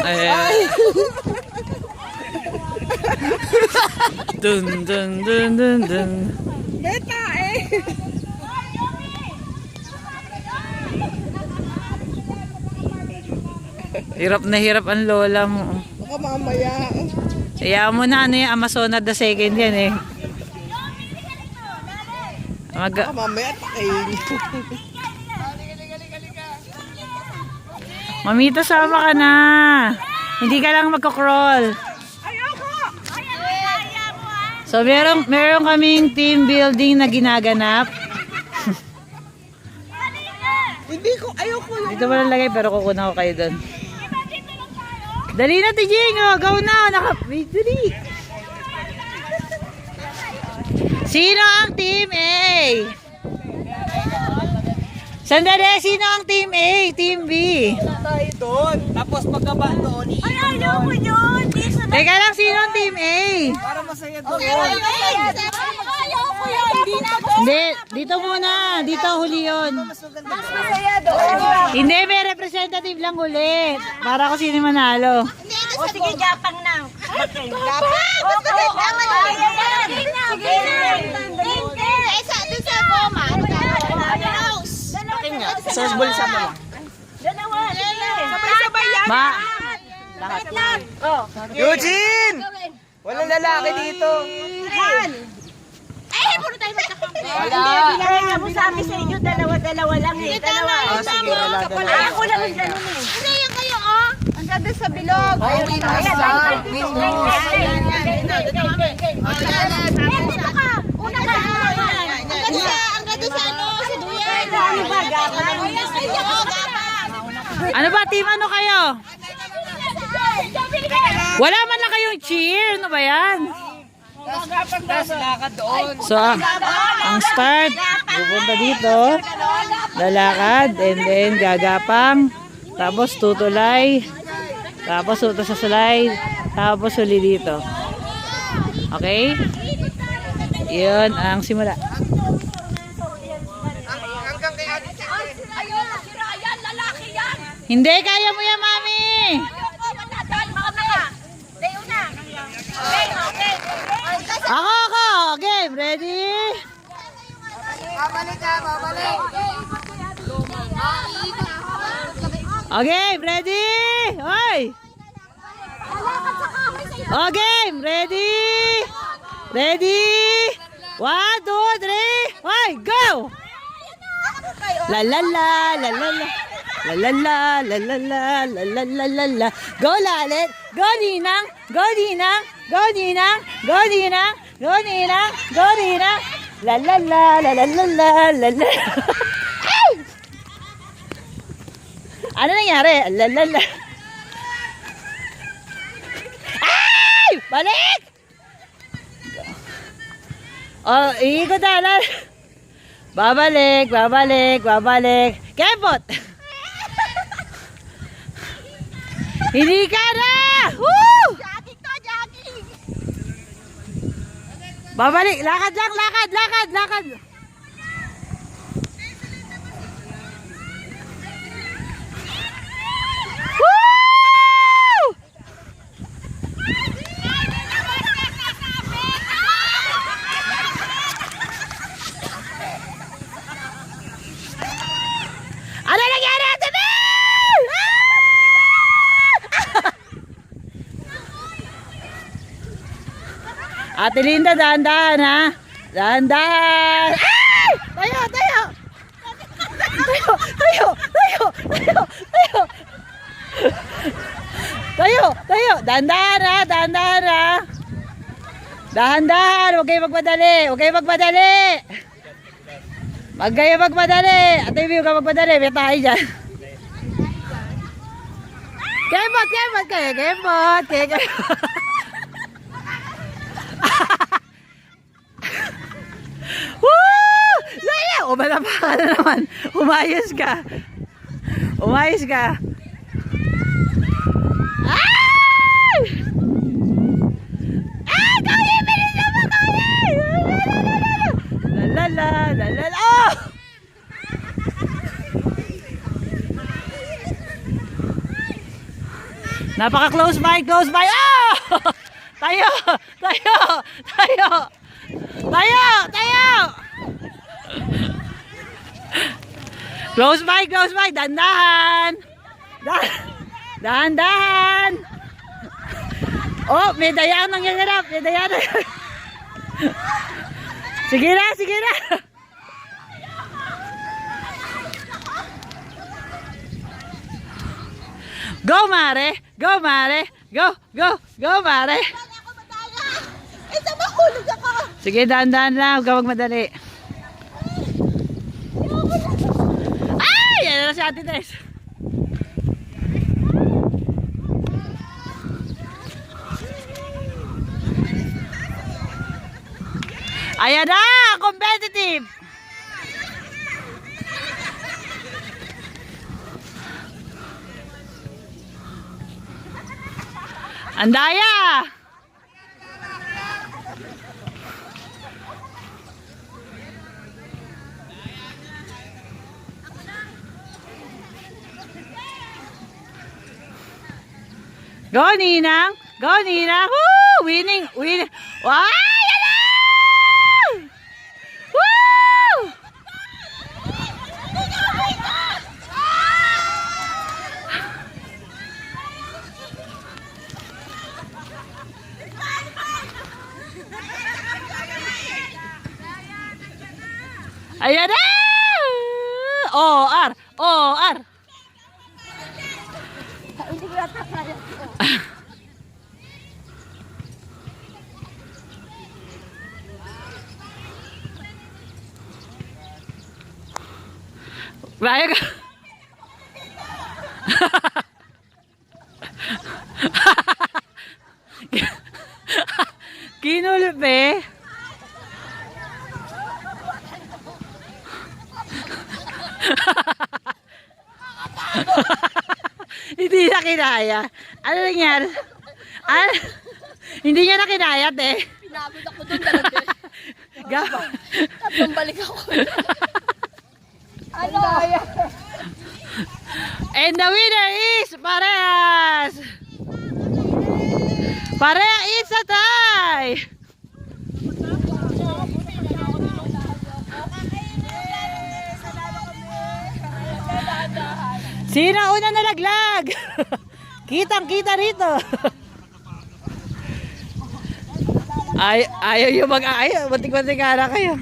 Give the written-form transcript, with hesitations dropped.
Ay. Dun dun dun dun dun. Beta eh. Hirap na hirap ang lola mo. Baka mamaya. Kaya mo na ano yung Amazona the second yan eh. Baka mamaya takayin. Mamita, sama ka na. Hindi ka lang magko-crawl. So meron kaming team building na ginaganap. Hindi ko, ayoko yung... Dito wala lagay pero kukunan ko kayo doon. Dali na, Tijing! Go na! Dali! Sino ang team A? Sandali, sino ang team A? Team B? Tayo doon. Tapos pagkaba doon. Ay, ayoko yun. Teka lang, sino ang team A? Para masaya doon. Ayoko yun. Hindi na ako. Hindi, dito muna. Dito huli yun. Mas masaya doon. Hindi, may representative lang huli. Para ko sino manalo. O sige, Japang na. Japang? Okay. Sige na. Doon sa goma. Sa bulsa mo. Dalawa. Sabay-sabay yan. Lahat. Eugene! Walang lalaki dito. Eh, puro tayo magkakampi. Hindi, mo sabi sa inyo, dalawa-dalawa lang eh. Dalawa. Sige, wala. Ako lang ang ganun eh. Hindi, yung kayo oh. Ang ganda sa bilog. Oh, we must start. We must. Dito ka. Una ka. Ang ganda sa ano, sa duyan. Ano ba, gapang? Ano ba, team ano kayo? Wala man lang kayong cheer. Ano ba yan? Lakad doon. So, ang start, pupunta dito, lalakad, and then gagapang, tapos tutulay, tapos uto sa slide, tapos uli dito. Okay? Yun ang simula. Hanggang kay Ate Chay. Ayun, si Ryan, lalaki yan. Hindi, kaya mo yan, mami! Ako! Game, ready? Babalik ka, babalik. Okay, ready? Hoy! Okay, ready? Ready? 1, 2, 3, hoy, go! La la la, la la la. La la la, la la la, la la la la la. Go Lalit! Go Ninang! Go Ninang! Go Ninang! Go Ninang! Go Ninang! Go Ninang! La la la, la la la la, la la. Ay! Ano nangyari? La la la. Ay! Balik! Oh, iikot na. Babalik, babalik, babalik. Kepot! Hindi ka na! Woo! Jogging to, jogging. Babalik, lakad lang, lakad, lakad, lakad. Woo! Ano nangyari ate Bel? Ate Linda, dahan-dahan ha. Dahan-dahan. Ay! Tayo, tayo. Tayo, tayo, tayo, tayo, tayo. Tayo, tayo. Dahan-dahan ha, dahan-dahan ha. Dahan-dahan, huwag kayo magmadali. Huwag kayo magmadali. Huwag kayo magmadali. Ate Bill, huwag kayo magmadali. May tayo dyan. Kembot, kembot kayo. Kembot, kembot. Woo! Laya! O, malapa ka na naman. Umayos ka. Umayos ka. Ay! Ay! Kaya! Bilis na mo! Kaya! Lalala! Lalala! Oh! Napaka-close by, close by. Oh! Tayo! Tayo! Tayo! Tayo! Tayo! Close by, close by. Dahan-dahan. Dahan-dahan. Oh, may dayaan nang nangyarap. May dayaan nang Sige na, sige na. Go, Mare. Go, Mare. Go, go, go, Mare. Ako madaya. Ito mahulog ako. Sige, dahan-dahan lang. Huwag ka magmadali. Ay! Yan na si Ate Tess. Ayan na! Competitive! Andaya! Go, Ninang! Go, Ninang! Woo! Winning! Winning! Wow! Yan na! Woo! Ayan na! O-R! O-R! Hindi ko yata kaya. Raya ka. Kinulpe. Hindi na kinaya. Ano nangyari? Ano? Hindi niya na kinaya, te. Pinagod ako doon talaga. Tapos balik ako. Ano? And the winner is Parehas! Pareha is a tie! Sino una nalaglag? Kitang-kita rito. Ayaw yung mag-ayaw. Batik-batik na kayo.